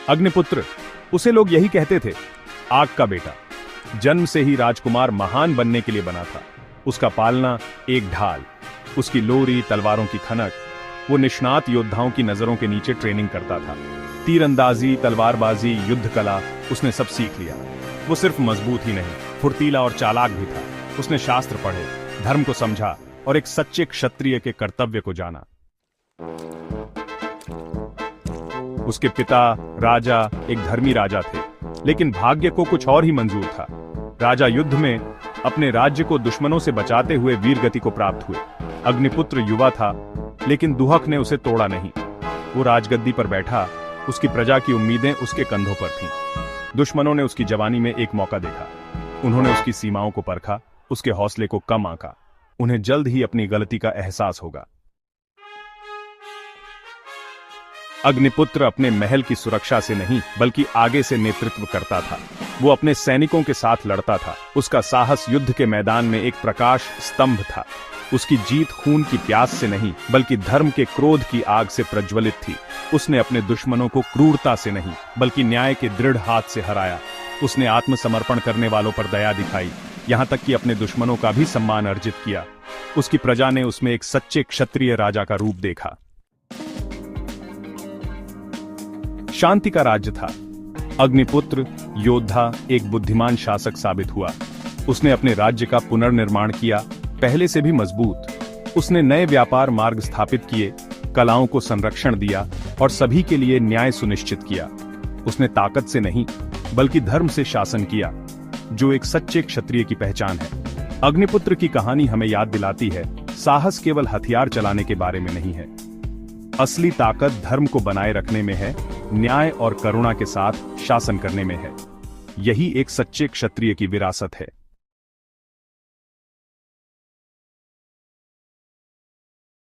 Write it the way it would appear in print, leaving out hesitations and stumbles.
अग्निपुत्र, उसे लोग यही कहते थे, आग का बेटा। जन्म से ही राजकुमार महान बनने के लिए बना था। उसका पालना एक ढाल, उसकी लोरी, तलवारों की खनक। वो निष्णात योद्धाओं की नजरों के नीचे ट्रेनिंग करता था। तीरंदाजी, तलवारबाजी, युद्ध कला उसने सब सीख लिया। वो सिर्फ मजबूत ही नहीं, फुर्तीला और चालाक भी था। उसने शास्त्र पढ़े, धर्म को समझा और एक सच्चे क्षत्रिय के कर्तव्य को जाना। उसके पिता राजा एक धर्मी राजा थे, लेकिन भाग्य को कुछ और ही मंजूर था। राजा युद्ध में अपने राज्य को दुश्मनों से बचाते हुए वीरगति को प्राप्त हुए। अग्निपुत्र युवा था, लेकिन दुहक ने उसे तोड़ा नहीं। वो राजगद्दी पर बैठा, उसकी प्रजा की उम्मीदें उसके कंधों पर थीं। दुश्मनों ने उसकी जवानी में एक मौका देखा। उन्होंने उसकी सीमाओं को परखा, उसके हौसले को कम आंका। उन्हें जल्द ही अपनी गलती का एहसास होगा। अग्निपुत्र अपने महल की सुरक्षा से नहीं, बल्कि आगे से नेतृत्व करता था। वो अपने सैनिकों के साथ लड़ता था। उसका साहस युद्ध के मैदान में एक प्रकाश स्तंभ था। उसकी जीत खून की प्यास से नहीं, बल्कि धर्म के क्रोध की आग से प्रज्वलित थी। उसने अपने दुश्मनों को क्रूरता से नहीं, बल्कि न्याय के दृढ़ हाथ से हराया। उसने आत्मसमर्पण करने वालों पर दया दिखाई, यहां तक कि अपने दुश्मनों का भी सम्मान अर्जित किया। उसकी प्रजा ने उसमें एक सच्चे क्षत्रिय राजा का रूप देखा। शांति का राज्य था। अग्निपुत्र योद्धा, एक बुद्धिमान शासक साबित हुआ। उसने अपने राज्य का पुनर्निर्माण किया, पहले से भी मजबूत। उसने नए व्यापार मार्ग स्थापित किए, कलाओं को संरक्षण दिया और सभी के लिए न्याय सुनिश्चित किया। उसने ताकत से नहीं, बल्कि धर्म से शासन किया, जो एक सच्चे क्षत्रिय की पहचान है। अग्निपुत्र की कहानी हमें याद दिलाती है, साहस केवल हथियार चलाने के बारे में नहीं है। असली ताकत धर्म को बनाए रखने में है, न्याय और करुणा के साथ शासन करने में है। यही एक सच्चे क्षत्रिय की विरासत है।